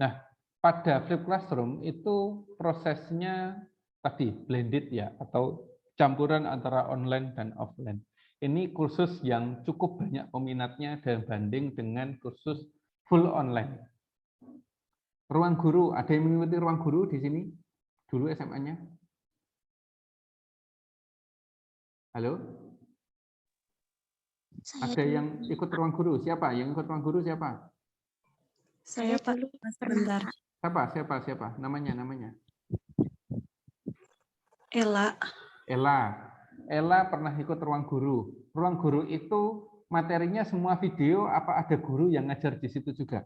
Nah, pada Flip Classroom itu prosesnya tadi blended ya, atau campuran antara online dan offline. Ini kursus yang cukup banyak peminatnya dibanding dengan kursus full online. Ruang guru, ada yang mengikuti ruang guru di sini? Dulu SMA-nya? Halo? Saya Ada dulu. yang ikut ruang guru? Siapa? Yang ikut ruang guru siapa? Saya Pak, dulu sebentar. Siapa? Namanya. Ella. Ella pernah ikut ruang guru. Ruang guru itu materinya semua video, apa ada guru yang ngajar di situ juga?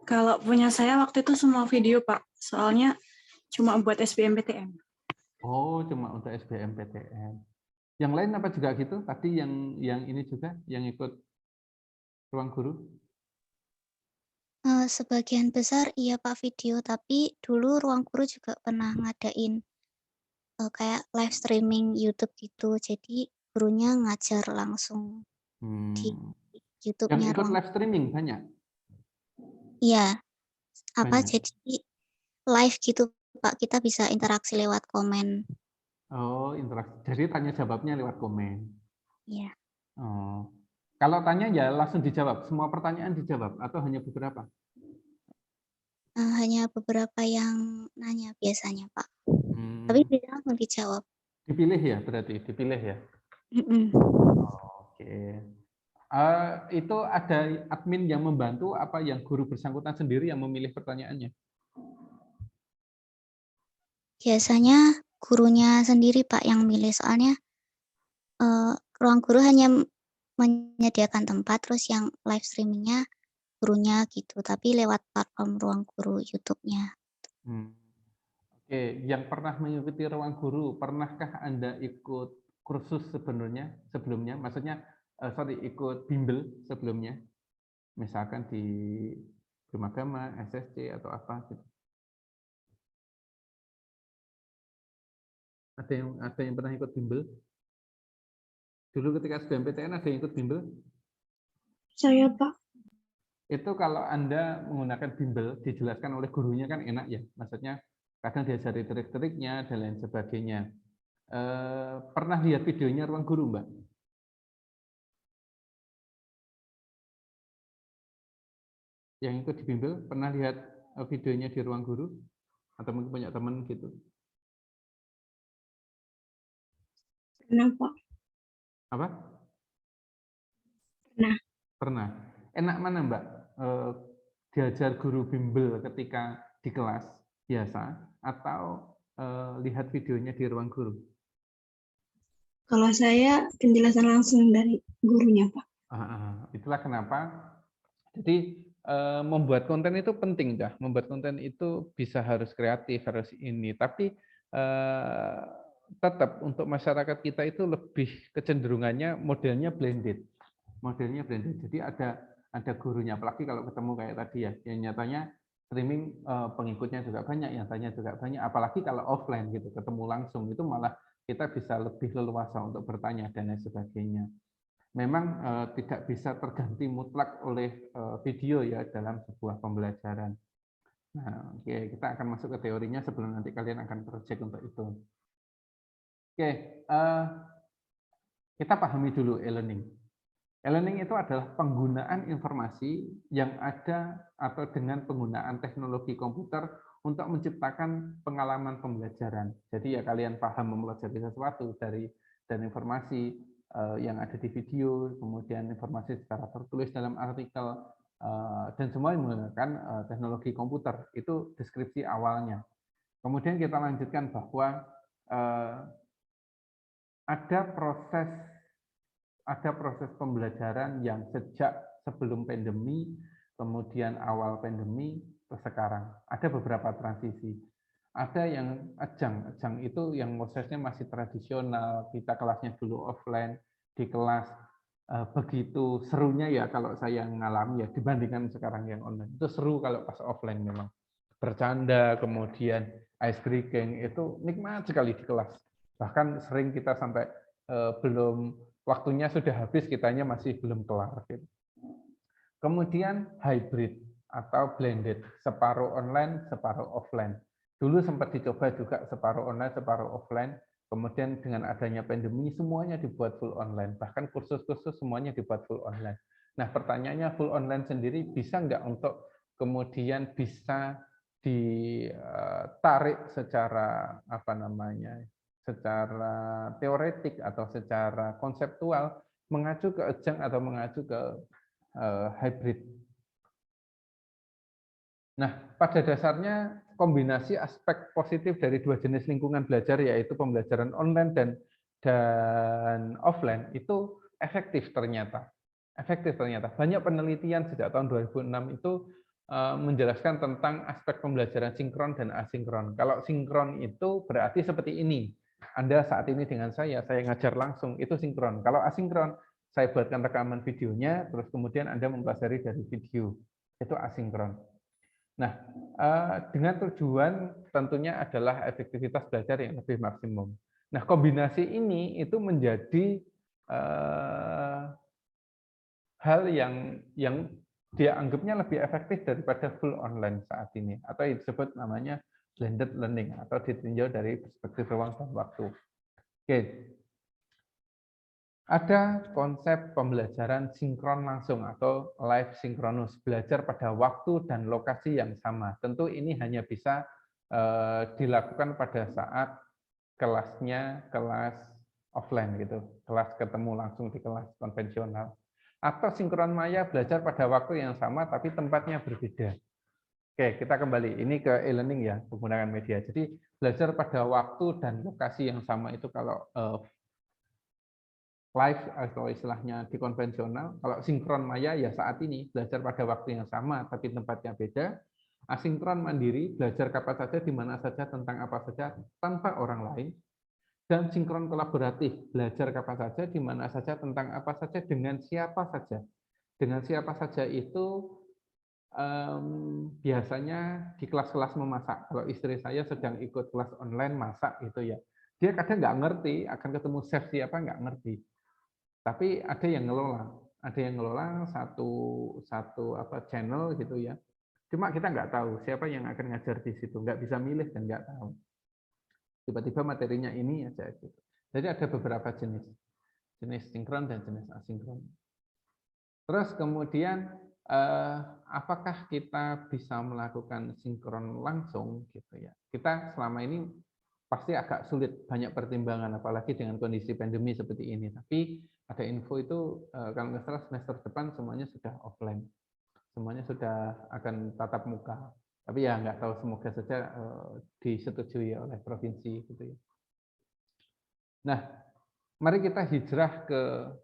Kalau punya saya waktu itu semua video, Pak. Soalnya cuma buat SBMPTN. Oh, cuma untuk SBMPTN. Yang lain apa juga gitu? Tadi yang ini juga, yang ikut ruang guru? Sebagian besar iya Pak video, tapi dulu ruang guru juga pernah ngadain kayak live streaming YouTube gitu. Jadi gurunya ngajar langsung di Yang YouTube-nya ikut ruang. live streaming banyak? Iya, Banyak. jadi live gitu Pak, kita bisa interaksi lewat komen. Oh, interaksi. Jadi tanya jawabnya lewat komen. Iya. Oh. Kalau tanya ya langsung dijawab, semua pertanyaan dijawab atau hanya beberapa? Hanya beberapa yang nanya biasanya Pak. Hmm. Tapi bisa langsung dijawab. Dipilih ya berarti, dipilih ya? Oke. Itu ada admin yang membantu apa yang guru bersangkutan sendiri yang memilih pertanyaannya? Biasanya gurunya sendiri Pak yang milih, soalnya ruang guru hanya menyediakan tempat, terus yang live streamingnya gurunya gitu, tapi lewat platform ruang guru YouTube-nya. Oke, yang pernah mengikuti ruang guru, pernahkah Anda ikut kursus sebelumnya? Maksudnya, ikut bimbel sebelumnya? Misalkan di Primagama, SSC, atau apa gitu? Ada yang pernah ikut bimbel? Dulu ketika SBMPTN ada yang ikut bimbel? Saya, Pak. Itu kalau Anda menggunakan bimbel, dijelaskan oleh gurunya kan enak ya. Maksudnya kadang diajari trik-triknya dan lain sebagainya. Pernah lihat videonya ruang guru, Mbak? Yang ikut di bimbel, pernah lihat videonya di ruang guru? Atau mungkin banyak teman gitu? Pernah, Pak. Apa? Pernah. Pernah. Enak mana, Mbak? Diajar guru bimbel ketika di kelas biasa atau lihat videonya di ruang guru? Kalau saya penjelasan langsung dari gurunya, Pak. Itulah kenapa. Jadi membuat konten itu penting, dah. Membuat konten itu bisa harus kreatif, harus ini. Tapi tetap untuk masyarakat kita itu lebih kecenderungannya modelnya blended. Jadi ada gurunya, apalagi kalau ketemu kayak tadi ya, yang nyatanya streaming pengikutnya juga banyak, yang tanya juga banyak. Apalagi kalau offline gitu, ketemu langsung itu malah kita bisa lebih leluasa untuk bertanya dan lain sebagainya. Memang tidak bisa terganti mutlak oleh video ya dalam sebuah pembelajaran. Nah, oke, kita akan masuk ke teorinya sebelum nanti kalian akan project untuk itu. Oke, kita pahami dulu e-learning. E-learning itu adalah penggunaan informasi yang ada atau dengan penggunaan teknologi komputer untuk menciptakan pengalaman pembelajaran. Jadi ya kalian paham mempelajari sesuatu dari informasi yang ada di video, kemudian informasi secara tertulis dalam artikel, dan semua menggunakan teknologi komputer. Itu deskripsi awalnya. Kemudian kita lanjutkan bahwa ada proses pembelajaran yang sejak sebelum pandemi, kemudian awal pandemi, ke sekarang. Ada beberapa transisi. Ada yang ajang itu yang prosesnya masih tradisional, kita kelasnya dulu offline, di kelas begitu serunya ya kalau saya ngalami ya dibandingkan sekarang yang online. Itu seru kalau pas offline memang. Bercanda, kemudian ice breaking, itu nikmat sekali di kelas. Bahkan sering kita sampai belum waktunya sudah habis, kitanya masih belum kelar. Gitu. Kemudian hybrid atau blended, separuh online, separuh offline. Dulu sempat dicoba juga separuh online, separuh offline. Kemudian dengan adanya pandemi semuanya dibuat full online. Bahkan kursus-kursus semuanya dibuat full online. Nah, pertanyaannya full online sendiri bisa nggak untuk kemudian bisa ditarik secara apa namanya, secara teoretik atau secara konseptual mengacu ke Ejeng atau mengacu ke hybrid. Nah, pada dasarnya kombinasi aspek positif dari dua jenis lingkungan belajar, yaitu pembelajaran online dan offline, itu efektif ternyata. Efektif ternyata. Banyak penelitian sejak tahun 2006 itu menjelaskan tentang aspek pembelajaran sinkron dan asinkron. Kalau sinkron itu berarti seperti ini. Anda saat ini dengan saya ngajar langsung, itu sinkron. Kalau asinkron, saya buatkan rekaman videonya, terus kemudian Anda mempelajari dari video. Itu asinkron. Nah, dengan tujuan tentunya adalah efektivitas belajar yang lebih maksimum. Nah, kombinasi ini itu menjadi hal yang dia anggapnya lebih efektif daripada full online saat ini, atau yang disebut namanya blended learning, atau ditinjau dari perspektif ruang dan waktu. Oke. Ada konsep pembelajaran sinkron langsung atau live synchronous, belajar pada waktu dan lokasi yang sama. Tentu ini hanya bisa dilakukan pada saat kelasnya kelas offline gitu, kelas ketemu langsung di kelas konvensional. Atau sinkron maya, belajar pada waktu yang sama tapi tempatnya berbeda. Oke, kita kembali. Ini ke e-learning ya, menggunakan media. Jadi belajar pada waktu dan lokasi yang sama itu kalau live atau istilahnya di konvensional. Kalau sinkron maya ya saat ini belajar pada waktu yang sama tapi tempatnya beda. Asinkron mandiri, belajar kapan saja, di mana saja, tentang apa saja tanpa orang lain. Dan sinkron kolaboratif, belajar kapan saja, di mana saja, tentang apa saja, dengan siapa saja. Dengan siapa saja itu biasanya di kelas-kelas memasak. Kalau istri saya sedang ikut kelas online masak gitu ya, dia kadang nggak ngerti akan ketemu chef siapa, nggak ngerti. Tapi ada yang ngelola satu apa channel gitu ya. Cuma kita nggak tahu siapa yang akan ngajar di situ, nggak bisa milih dan nggak tahu. Tiba-tiba materinya ini aja gitu. Jadi ada beberapa jenis sinkron dan jenis asinkron. Terus kemudian apakah kita bisa melakukan sinkron langsung gitu ya? Kita selama ini pasti agak sulit, banyak pertimbangan, apalagi dengan kondisi pandemi seperti ini. Tapi ada info itu kalau nggak salah semester depan semuanya sudah offline, semuanya sudah akan tatap muka. Tapi ya nggak tahu, semoga saja disetujui oleh provinsi gitu ya. Nah, mari kita hijrah ke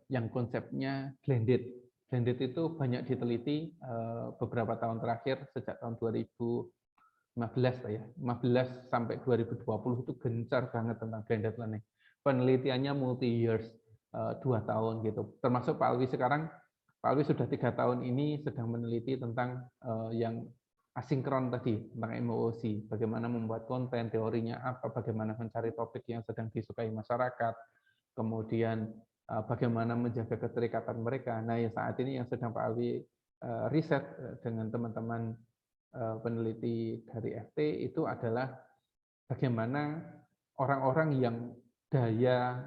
yang konsepnya blended. Blended itu banyak diteliti beberapa tahun terakhir, sejak tahun 2015 lah ya, 15 sampai 2020 itu gencar banget tentang blended learning. Penelitiannya multi years, 2 tahun gitu. Termasuk Pak Alwi sekarang, Pak Alwi sudah 3 tahun ini sedang meneliti tentang yang asinkron tadi, tentang MOOC, bagaimana membuat konten, teorinya apa, bagaimana mencari topik yang sedang disukai masyarakat, kemudian bagaimana menjaga keterikatan mereka. Nah, ya saat ini yang sedang Pak Alwi riset dengan teman-teman peneliti dari FT itu adalah bagaimana orang-orang yang daya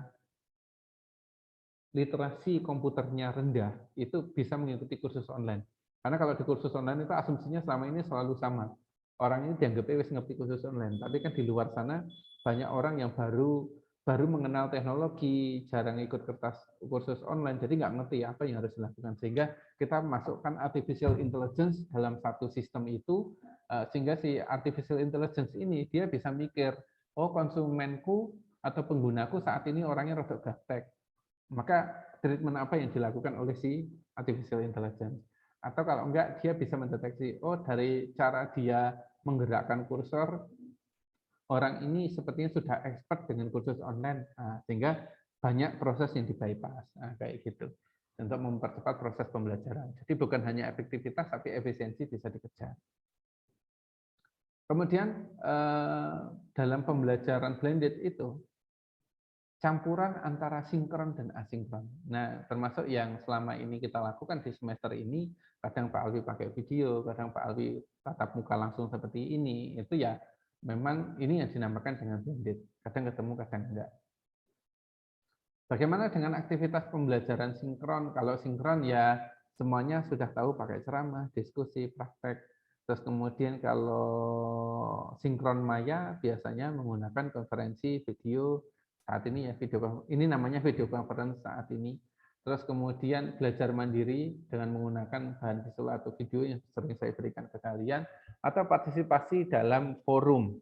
literasi komputernya rendah itu bisa mengikuti kursus online. Karena kalau di kursus online itu asumsinya selama ini selalu sama. Orang ini dianggap wis ngerti kursus online, tapi kan di luar sana banyak orang yang baru mengenal teknologi, jarang ikut kertas kursus online, jadi nggak ngerti apa yang harus dilakukan. Sehingga kita masukkan artificial intelligence dalam satu sistem itu, sehingga si artificial intelligence ini dia bisa mikir, oh konsumenku atau penggunaku saat ini orangnya rodok gaptek. Maka treatment apa yang dilakukan oleh si artificial intelligence. Atau kalau enggak, dia bisa mendeteksi, oh dari cara dia menggerakkan kursor, orang ini sepertinya sudah expert dengan kursus online, sehingga banyak proses yang di-bypass, kayak gitu, untuk mempercepat proses pembelajaran. Jadi bukan hanya efektivitas, tapi efisiensi bisa dikejar. Kemudian dalam pembelajaran blended itu, campuran antara sinkron dan asinkron. Nah, termasuk yang selama ini kita lakukan di semester ini, kadang Pak Alwi pakai video, kadang Pak Alwi tatap muka langsung seperti ini, itu ya memang ini yang dinamakan dengan blended. Kadang ketemu, kadang enggak. Bagaimana dengan aktivitas pembelajaran sinkron? Kalau sinkron ya semuanya sudah tahu pakai ceramah, diskusi, praktek. Terus kemudian kalau sinkron maya biasanya menggunakan konferensi video saat ini ya ini namanya video conference saat ini. Terus kemudian belajar mandiri dengan menggunakan bahan visual atau video yang sering saya berikan ke kalian, atau partisipasi dalam forum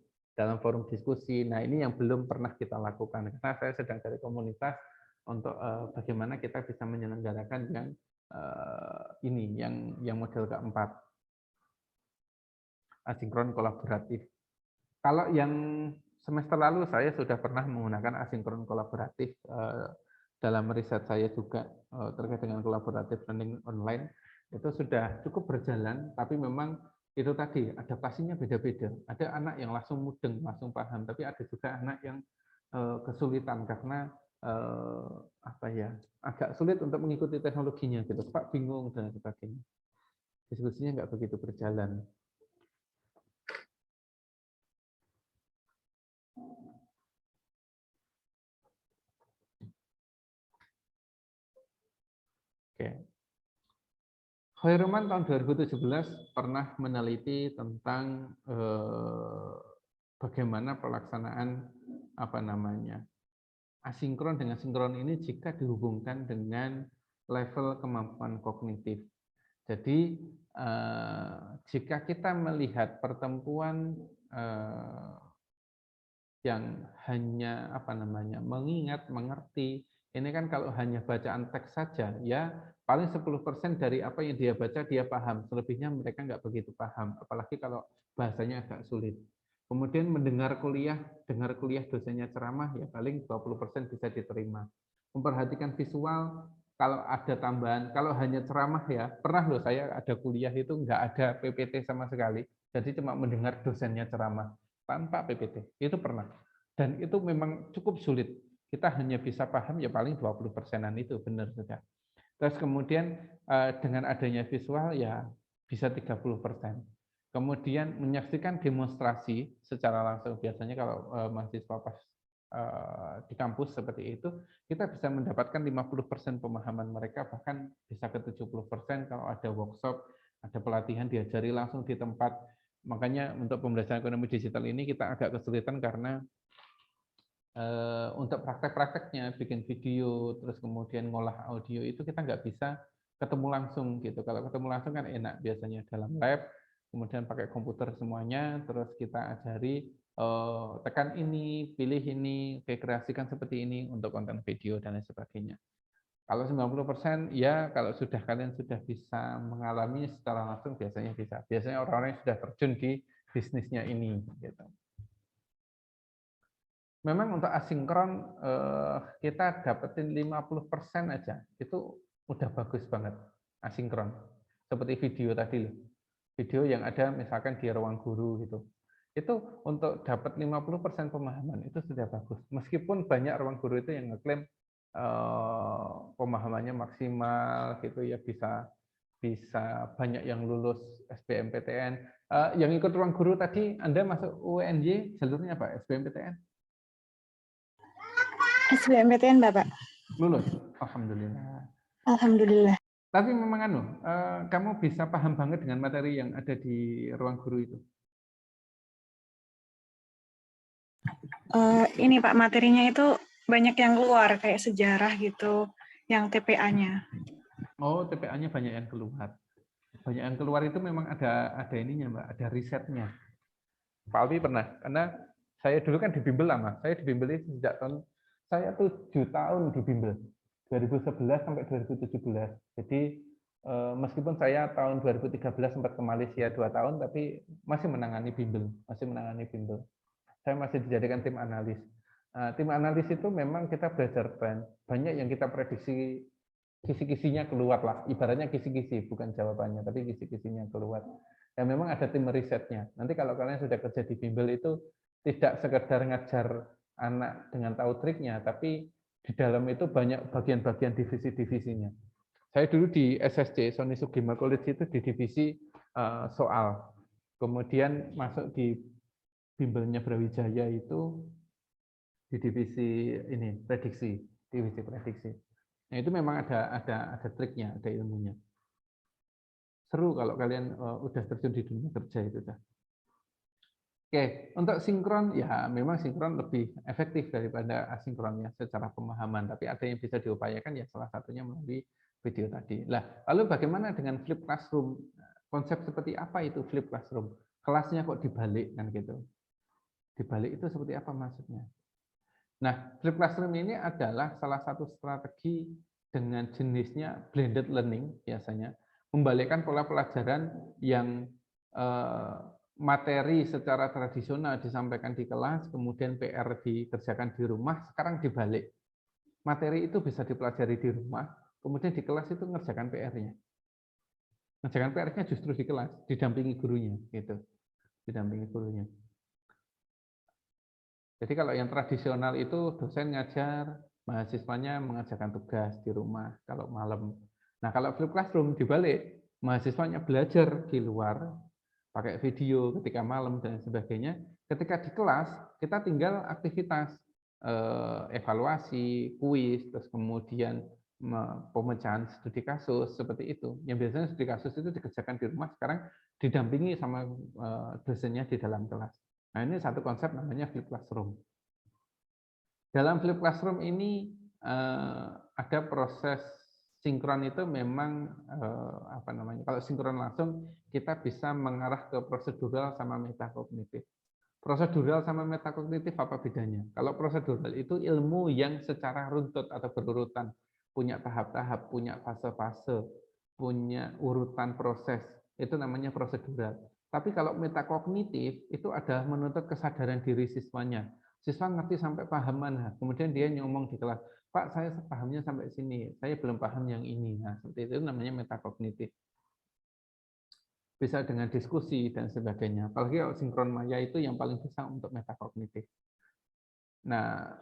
diskusi. Nah, ini yang belum pernah kita lakukan karena saya sedang cari komunitas untuk bagaimana kita bisa menyelenggarakan yang ini yang model keempat, asinkron kolaboratif. Kalau yang semester lalu saya sudah pernah menggunakan asinkron kolaboratif dalam riset saya juga terkait dengan kolaboratif learning online, itu sudah cukup berjalan, tapi memang itu tadi adaptasinya beda-beda. Ada anak yang langsung mudeng, langsung paham, tapi ada juga anak yang kesulitan karena agak sulit untuk mengikuti teknologinya gitu, Pak, bingung dan sebagainya. Diskusinya nggak begitu berjalan. Oke. Hoirman tahun 2017 pernah meneliti tentang bagaimana pelaksanaan asinkron dengan sinkron ini jika dihubungkan dengan level kemampuan kognitif. Jadi jika kita melihat pertemuan yang hanya mengingat, mengerti, ini kan kalau hanya bacaan teks saja ya paling 10% dari apa yang dia baca dia paham, selebihnya mereka nggak begitu paham, apalagi kalau bahasanya agak sulit. Kemudian dengar kuliah dosennya ceramah ya paling 20% bisa diterima. Memperhatikan visual, kalau ada tambahan, kalau hanya ceramah ya, pernah loh saya ada kuliah itu nggak ada PPT sama sekali, jadi cuma mendengar dosennya ceramah tanpa PPT, itu pernah. Dan itu memang cukup sulit. Kita hanya bisa paham ya paling 20%-an itu, benar sudah. Terus kemudian dengan adanya visual ya bisa 30%. Kemudian menyaksikan demonstrasi secara langsung, biasanya kalau mahasiswa pas di kampus seperti itu, kita bisa mendapatkan 50% pemahaman mereka, bahkan bisa ke 70% kalau ada workshop, ada pelatihan diajari langsung di tempat. Makanya untuk pembelajaran ekonomi digital ini kita agak kesulitan karena untuk praktek-prakteknya, bikin video, terus kemudian ngolah audio itu kita nggak bisa ketemu langsung gitu. Kalau ketemu langsung kan enak biasanya dalam lab, kemudian pakai komputer semuanya, terus kita ajari tekan ini, pilih ini, kreasikan seperti ini untuk konten video dan lain sebagainya. Kalau 90% ya kalau kalian sudah bisa mengalami secara langsung biasanya bisa. Biasanya orang-orang yang sudah terjun di bisnisnya ini gitu. Memang untuk asinkron kita dapetin 50% aja, itu udah bagus banget asinkron. Seperti video tadi loh. Video yang ada misalkan di ruang guru gitu. Itu untuk dapat 50% pemahaman itu sudah bagus. Meskipun banyak ruang guru itu yang ngeklaim pemahamannya maksimal gitu ya, bisa banyak yang lulus SBMPTN. Yang ikut ruang guru tadi Anda masuk UNY jalurnya apa? SBMPTN? SBMPTN, Bapak. Lulus? Alhamdulillah. Alhamdulillah. Tapi memang kamu bisa paham banget dengan materi yang ada di ruang guru itu? Ini Pak, materinya itu banyak yang keluar, kayak sejarah gitu, yang TPA-nya. Oh, TPA-nya banyak yang keluar. Banyak yang keluar itu memang ada ininya, Mbak, ada risetnya. Pak Alwi pernah, karena saya dulu kan di bimbel lama. Saya di bimbel itu sejak saya 7 tahun di bimbel, 2011 sampai 2017. Jadi meskipun saya tahun 2013 sempat ke Malaysia 2 tahun, tapi masih menangani bimbel, Saya masih dijadikan tim analis. Tim analis itu memang kita belajar tren. Banyak yang kita prediksi kisi-kisinya keluar lah. Ibaratnya kisi-kisi, bukan jawabannya, tapi kisi-kisinya keluar. Dan memang ada tim risetnya. Nanti kalau kalian sudah kerja di bimbel itu tidak sekedar ngajar anak dengan tahu triknya, tapi di dalam itu banyak bagian-bagian divisi-divisinya. Saya dulu di SSC, Sony Sugima College itu di divisi soal. Kemudian masuk di bimbelnya Brawijaya itu di divisi ini divisi prediksi. Nah, itu memang ada triknya, ada ilmunya. Seru kalau kalian udah terjun di dunia kerja itu dah. Oke, untuk sinkron ya memang sinkron lebih efektif daripada asinkronnya secara pemahaman, tapi ada yang bisa diupayakan ya salah satunya melalui video tadi. Lah, lalu bagaimana dengan flip classroom? Konsep seperti apa itu flip classroom? Kelasnya kok dibalik kan gitu. Dibalik itu seperti apa maksudnya? Nah, flip classroom ini adalah salah satu strategi dengan jenisnya blended learning biasanya, membalikkan pola pelajaran yang materi secara tradisional disampaikan di kelas, kemudian PR dikerjakan di rumah, sekarang dibalik. Materi itu bisa dipelajari di rumah, kemudian di kelas itu ngerjakan PR-nya. Ngerjakan PR-nya justru di kelas, didampingi gurunya, gitu. Didampingi gurunya. Jadi kalau yang tradisional itu dosen ngajar, mahasiswanya mengerjakan tugas di rumah kalau malam. Nah, kalau flip classroom dibalik, mahasiswanya belajar di luar, pakai video ketika malam dan sebagainya. Ketika di kelas, kita tinggal aktivitas evaluasi, kuis, terus kemudian pemecahan studi kasus seperti itu. Yang biasanya studi kasus itu dikerjakan di rumah, sekarang didampingi sama dosennya di dalam kelas. Nah, ini satu konsep namanya flip classroom. Dalam flip classroom ini ada proses sinkron itu memang apa namanya? Kalau sinkron langsung kita bisa mengarah ke prosedural sama metakognitif. Prosedural sama metakognitif apa bedanya? Kalau prosedural itu ilmu yang secara runtut atau berurutan, punya tahap-tahap, punya fase-fase, punya urutan proses, itu namanya prosedural. Tapi kalau metakognitif itu adalah menuntut kesadaran diri siswanya. Siswa ngerti sampai paham mana, kemudian dia ngomong di kelas, Pak, saya pahamnya sampai sini, saya belum paham yang ini. Nah, seperti itu namanya metakognitif. Bisa dengan diskusi dan sebagainya. Apalagi kalau sinkron maya itu yang paling bisa untuk metakognitif. Nah,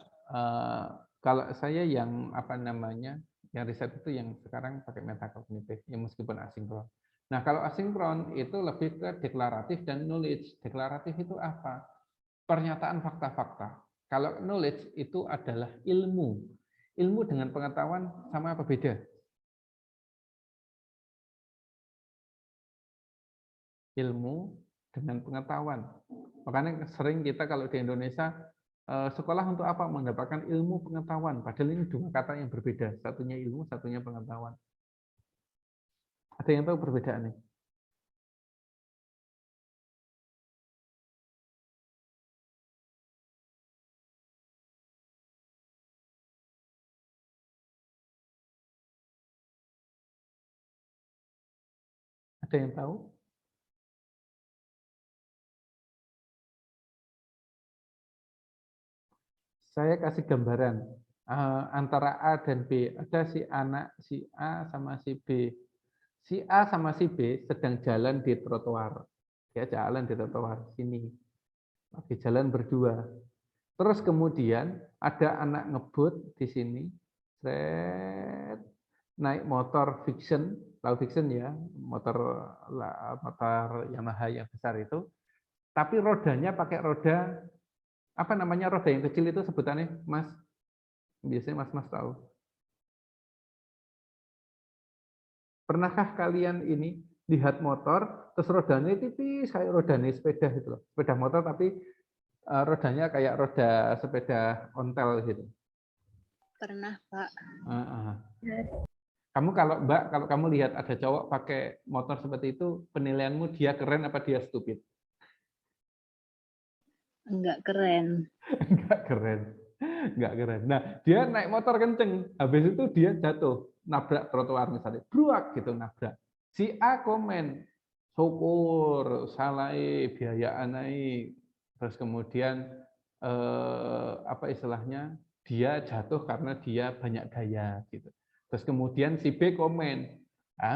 kalau saya yang apa namanya, yang riset itu yang sekarang pakai metakognitif, ya meskipun asinkron. Nah, kalau asinkron itu lebih ke deklaratif dan knowledge. Deklaratif itu apa? Pernyataan fakta-fakta. Kalau knowledge itu adalah ilmu. Ilmu dengan pengetahuan sama apa beda? Ilmu dengan pengetahuan. Makanya sering kita kalau di Indonesia, sekolah untuk apa? Mendapatkan ilmu pengetahuan. Padahal ini dua kata yang berbeda. Satunya ilmu, satunya pengetahuan. Ada yang tahu perbedaannya? Ada yang tahu? Saya kasih gambaran antara A dan B. Ada si anak, si A sama si B. Si A sama si B sedang jalan di trotoar. Dia jalan di trotoar sini. Lagi jalan berdua. Terus kemudian ada anak ngebut di sini. Naik motor Fiction, tahu Fiction ya, motor Yamaha yang besar itu. Tapi rodanya pakai roda apa namanya, roda yang kecil itu sebutannya, Mas? Biasanya Mas tahu. Pernahkah kalian ini lihat motor, terus rodanya tipis kayak rodanya sepeda gitu loh. Sepeda motor tapi rodanya kayak roda sepeda ontel gitu. Pernah, Pak. Kamu kalau Mbak, kalau kamu lihat ada cowok pakai motor seperti itu, penilaianmu dia keren apa dia stupid? Enggak keren. Enggak keren. Enggak keren. Nah, dia naik motor kenceng, habis itu dia jatuh, nabrak trotoar misalnya, bruak gitu nabrak. Si A komen, syukur, salah biaya naik. Terus kemudian apa istilahnya? Dia jatuh karena dia banyak gaya gitu. Terus kemudian si B komen,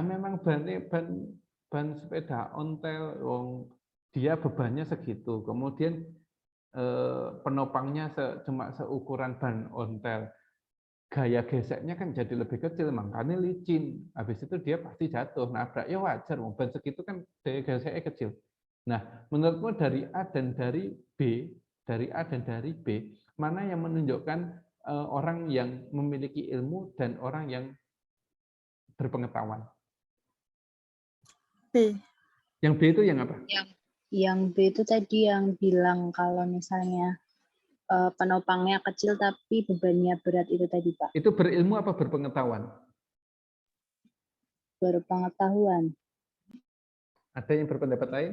memang ban sepeda ontel, dia bebannya segitu. Kemudian penopangnya cuma seukuran ban ontel, gaya geseknya kan jadi lebih kecil, makanya licin. Habis itu dia pasti jatuh, nabrak. Ya wajar, ban segitu kan daya geseknya kecil. Nah, menurutmu dari A dan dari B, mana yang menunjukkan orang yang memiliki ilmu dan orang yang berpengetahuan? B. Yang B itu yang apa? Yang B itu tadi yang bilang kalau misalnya penopangnya kecil tapi bebannya berat itu tadi, Pak. Itu berilmu apa berpengetahuan? Berpengetahuan. Ada yang berpendapat lain?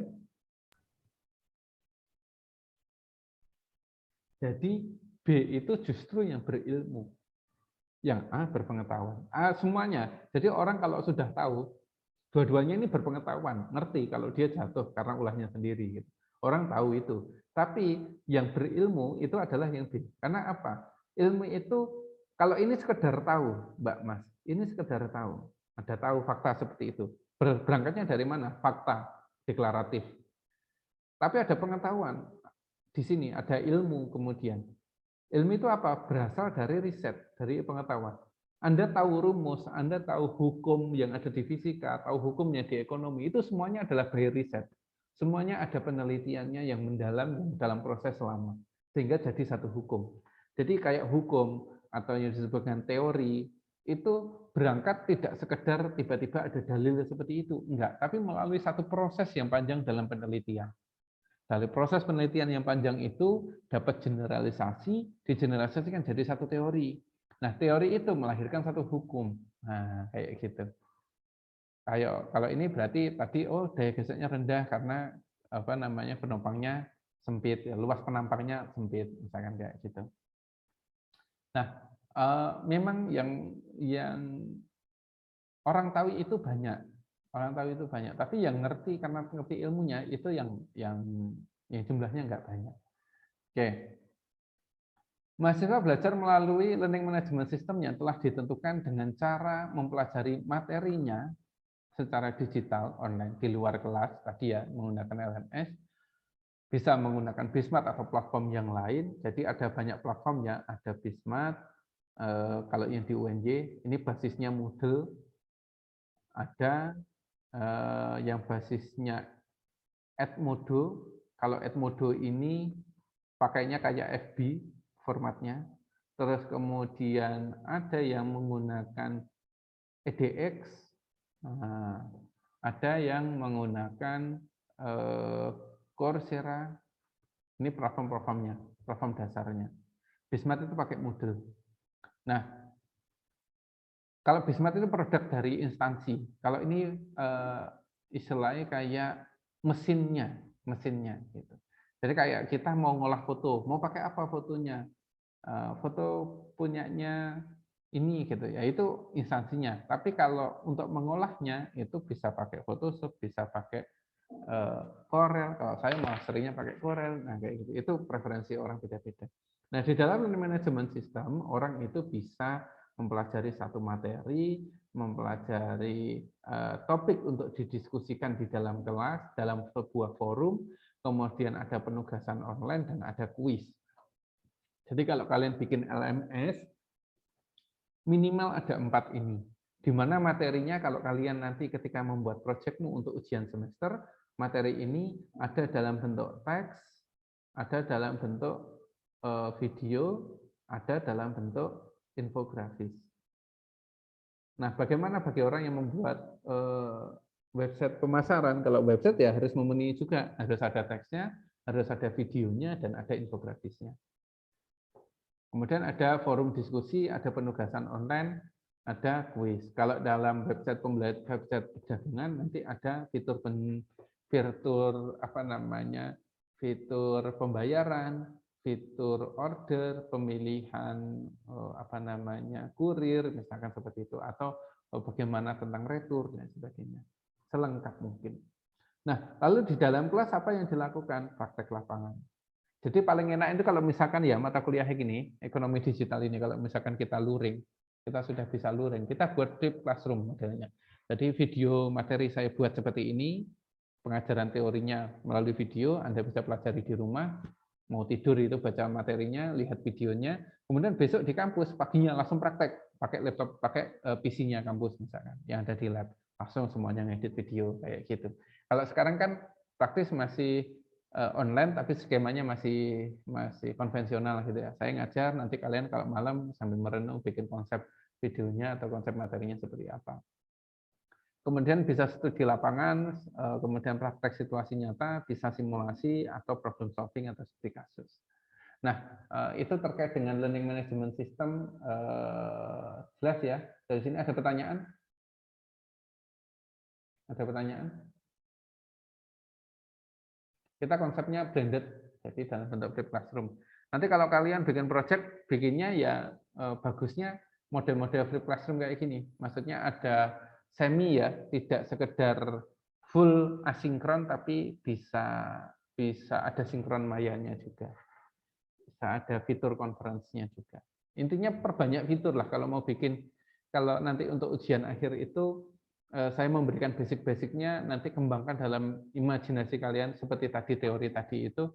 Jadi B itu justru yang berilmu. Yang A berpengetahuan. A semuanya. Jadi orang kalau sudah tahu, dua-duanya ini berpengetahuan, ngerti kalau dia jatuh karena ulahnya sendiri. Gitu. Orang tahu itu. Tapi yang berilmu itu adalah yang B. Karena apa? Ilmu itu, kalau ini sekedar tahu, Mbak Mas, ini sekedar tahu. Ada tahu fakta seperti itu. Berangkatnya dari mana? Fakta, deklaratif. Tapi ada pengetahuan. Di sini ada ilmu kemudian. Ilmu itu apa? Berasal dari riset, dari pengetahuan. Anda tahu rumus, Anda tahu hukum yang ada di fisika, tahu hukumnya di ekonomi, itu semuanya adalah by riset. Semuanya ada penelitiannya yang mendalam dalam proses lama. Sehingga jadi satu hukum. Jadi kayak hukum atau yang disebut dengan teori, itu berangkat tidak sekedar tiba-tiba ada dalil seperti itu. Enggak, tapi melalui satu proses yang panjang dalam penelitian. Dari proses penelitian yang panjang itu dapat generalisasi, digeneralisasikan jadi satu teori. Nah, teori itu melahirkan satu hukum. Nah, kayak gitu. Kayak kalau ini berarti tadi daya geseknya rendah karena apa namanya penopangnya sempit, ya, luas penampangnya sempit, misalkan kayak gitu. Nah, memang yang orang tahu itu banyak. Orang tahu itu banyak, tapi yang ngerti karena ngerti ilmunya itu yang jumlahnya nggak banyak. Oke. Mahasiswa belajar melalui learning management system yang telah ditentukan dengan cara mempelajari materinya secara digital online di luar kelas tadi ya menggunakan LMS, bisa menggunakan Bismart atau platform yang lain. Jadi ada banyak platformnya, ada Bismart, kalau yang di UNJ ini basisnya Moodle, ada yang basisnya Edmodo. Kalau Edmodo ini pakainya kayak FB formatnya. Terus kemudian ada yang menggunakan EDX, ada yang menggunakan Coursera. Ini platform-platformnya, platform dasarnya. Bismart itu pakai Moodle. Nah, kalau Bismart itu produk dari instansi. Kalau ini istilahnya kayak mesinnya gitu. Jadi kayak kita mau ngolah foto, mau pakai apa fotonya? Foto punyanya ini gitu ya, itu instansinya. Tapi kalau untuk mengolahnya itu bisa pakai Photoshop, bisa pakai Corel. Kalau saya malah seringnya pakai Corel. Nah, kayak gitu. Itu preferensi orang beda-beda. Nah, di dalam manajemen sistem orang itu bisa mempelajari satu materi, mempelajari topik untuk didiskusikan di dalam kelas, dalam sebuah forum, kemudian ada penugasan online dan ada kuis. Jadi kalau kalian bikin LMS, minimal ada 4 ini. Di mana materinya kalau kalian nanti ketika membuat proyekmu untuk ujian semester, materi ini ada dalam bentuk teks, ada dalam bentuk video, ada dalam bentuk infografis. Nah, bagaimana bagi orang yang membuat website pemasaran? Kalau website ya harus memenuhi juga, harus ada teksnya, harus ada videonya, dan ada infografisnya. Kemudian ada forum diskusi, ada penugasan online, ada kuis. Kalau dalam website perdagangan nanti ada fitur fitur pembayaran, fitur order, pemilihan kurir, misalkan seperti itu, atau bagaimana tentang retur dan sebagainya. Selengkap mungkin. Nah, lalu di dalam kelas apa yang dilakukan? Praktek lapangan. Jadi paling enak itu kalau misalkan ya mata kuliah gini, ekonomi digital ini, kalau misalkan kita luring, kita sudah bisa luring, kita buat deep classroom modelnya. Jadi video materi saya buat seperti ini, pengajaran teorinya melalui video, Anda bisa pelajari di rumah, mau tidur itu baca materinya, lihat videonya, kemudian besok di kampus paginya langsung praktek pakai laptop, pakai PC-nya kampus misalkan yang ada di lab, langsung semuanya ngedit video kayak gitu. Kalau sekarang kan praktis masih online tapi skemanya masih konvensional gitu ya. Saya ngajar, nanti kalian kalau malam sambil merenung bikin konsep videonya atau konsep materinya seperti apa. Kemudian bisa studi lapangan, kemudian praktek situasi nyata, bisa simulasi atau problem solving atau studi kasus. Nah, itu terkait dengan learning management system, jelas ya. Dari sini ada pertanyaan? Ada pertanyaan? Kita konsepnya blended, jadi dalam bentuk flip classroom. Nanti kalau kalian bikin project, bikinnya ya bagusnya model-model flip classroom kayak gini. Maksudnya ada semi ya, tidak sekedar full asinkron, tapi bisa ada sinkron mayanya juga. Bisa ada fitur conference-nya juga. Intinya perbanyak fitur lah kalau mau bikin. Kalau nanti untuk ujian akhir itu saya memberikan basic-basicnya, nanti kembangkan dalam imajinasi kalian seperti tadi teori tadi itu,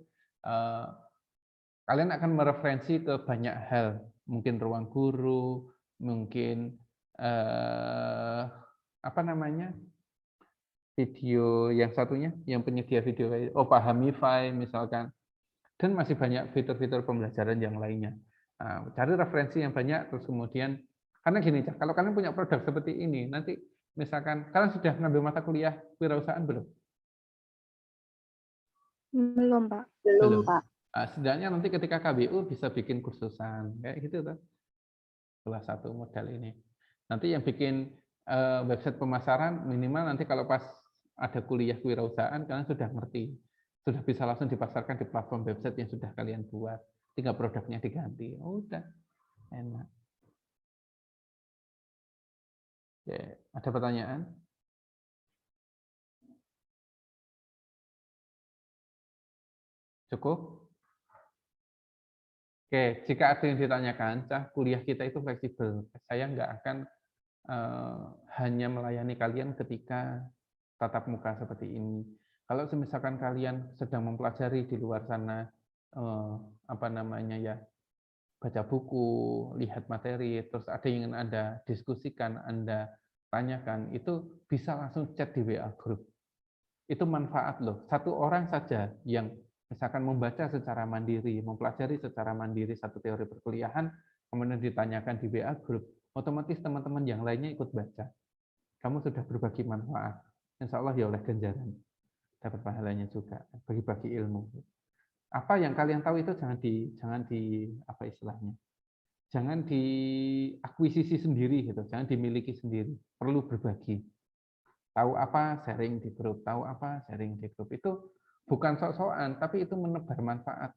kalian akan mereferensi ke banyak hal, mungkin ruang guru, mungkin apa namanya video yang satunya, yang penyedia video kayak Pahamify misalkan, dan masih banyak fitur-fitur pembelajaran yang lainnya. Nah, cari referensi yang banyak, terus kemudian karena gini, kalau kalian punya produk seperti ini, nanti misalkan kalian sudah ngambil mata kuliah kewirausahaan belum? Belum, Pak. Belum, Pak. Nah, setidaknya nanti ketika KBU bisa bikin kursusan kayak gitu tuh. Salah satu modal ini. Nanti yang bikin website pemasaran minimal nanti kalau pas ada kuliah kewirausahaan kalian sudah ngerti. Sudah bisa langsung dipasarkan di platform website yang sudah kalian buat. Tinggal produknya diganti. Udah. Enak. Oke, ada pertanyaan? Cukup? Oke, jika ada yang ditanyakan, kuliah kita itu fleksibel. Saya nggak akan hanya melayani kalian ketika tatap muka seperti ini. Kalau misalkan kalian sedang mempelajari di luar sana, apa namanya ya, baca buku, lihat materi, terus ada yang ingin Anda diskusikan, Anda tanyakan, itu bisa langsung chat di WA group. Itu manfaat loh. Satu orang saja yang misalkan membaca secara mandiri, mempelajari secara mandiri satu teori perkuliahan, kemudian ditanyakan di WA group, otomatis teman-teman yang lainnya ikut baca. Kamu sudah berbagi manfaat. Insya Allah ya oleh ganjaran. Dapat pahalanya juga. Bagi-bagi ilmu. Apa yang kalian tahu itu jangan di apa istilahnya? Jangan diakuisisi sendiri gitu, jangan dimiliki sendiri. Perlu berbagi. Tahu apa, sharing di grup. Tahu apa, sharing di grup. Itu bukan sok-sokan, tapi itu menebar manfaat.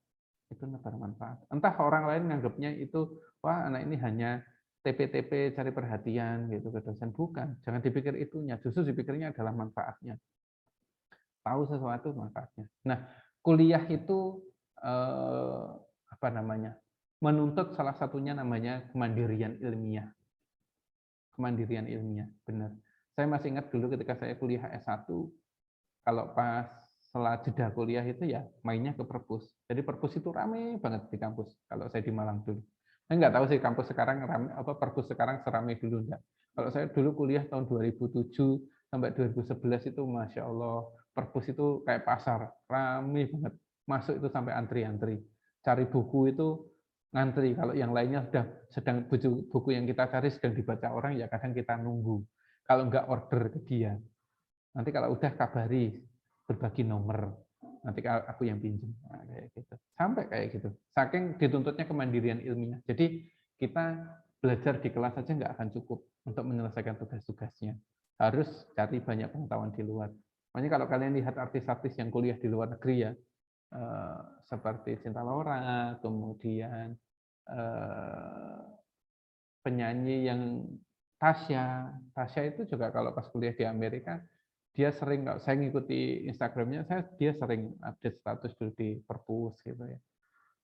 Itu menebar manfaat. Entah orang lain menganggapnya itu, wah anak ini hanya TP-TP cari perhatian gitu ke dosen. Bukan, jangan dipikir itunya. Justru dipikirnya adalah manfaatnya. Tahu sesuatu manfaatnya. Nah, kuliah itu apa namanya? Menuntut salah satunya namanya kemandirian ilmiah. Kemandirian ilmiah, benar. Saya masih ingat dulu ketika saya kuliah S1, kalau pas setelah jeda kuliah itu ya mainnya ke perpus. Jadi perpus itu ramai banget di kampus kalau saya di Malang dulu. Saya nggak tahu sih kampus sekarang ramai apa perpus sekarang seramai dulu enggak. Kalau saya dulu kuliah tahun 2007 sampai 2011 itu Masya Allah, perpus itu kayak pasar, ramai banget. Masuk itu sampai antri-antri. Cari buku itu ngantri, kalau yang lainnya sedang buku yang kita cari sedang dibaca orang, ya kadang kita nunggu. Kalau enggak order ke dia. Nanti kalau udah kabari, berbagi nomor. Nanti aku yang pinjam. Nah, kayak gitu. Sampai kayak gitu. Saking dituntutnya kemandirian ilmiah. Jadi kita belajar di kelas saja nggak akan cukup untuk menyelesaikan tugas-tugasnya. Harus cari banyak pengetahuan di luar. Makanya kalau kalian lihat artis-artis yang kuliah di luar negeri ya, seperti Cinta Laura, kemudian penyanyi yang Tasya itu juga kalau pas kuliah di Amerika, dia sering, kalau saya ngikuti Instagramnya, dia sering update status dulu di perpus gitu ya.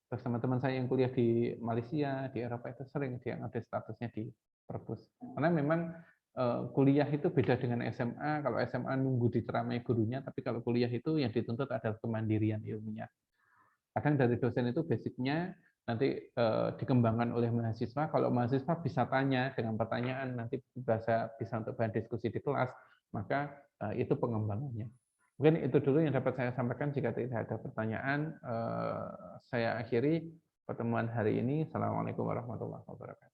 Terus teman-teman saya yang kuliah di Malaysia, di Eropa itu sering dia update statusnya di perpus. Karena memang kuliah itu beda dengan SMA. Kalau SMA nunggu diceramai gurunya, tapi kalau kuliah itu yang dituntut adalah kemandirian ilmiah. Kadang dari dosen itu basicnya nanti dikembangkan oleh mahasiswa. Kalau mahasiswa bisa tanya dengan pertanyaan, nanti bisa untuk bahan diskusi di kelas, maka itu pengembangannya. Mungkin itu dulu yang dapat saya sampaikan. Jika tidak ada pertanyaan, saya akhiri pertemuan hari ini. Assalamualaikum warahmatullahi wabarakatuh.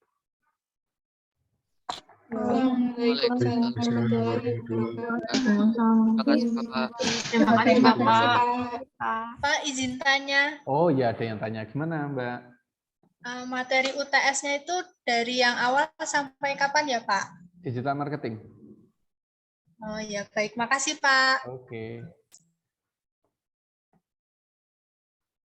Waalaikumsalam warahmatullahi wabarakatuh. Terima kasih Bapak. Terima kasih Bapak. Pak, izin tanya, Oh ya, ada yang tanya. Gimana Mbak? materi UTS-nya itu dari yang awal sampai kapan ya Pak? Digital marketing. Oh ya, baik. Makasih Pak. Oke.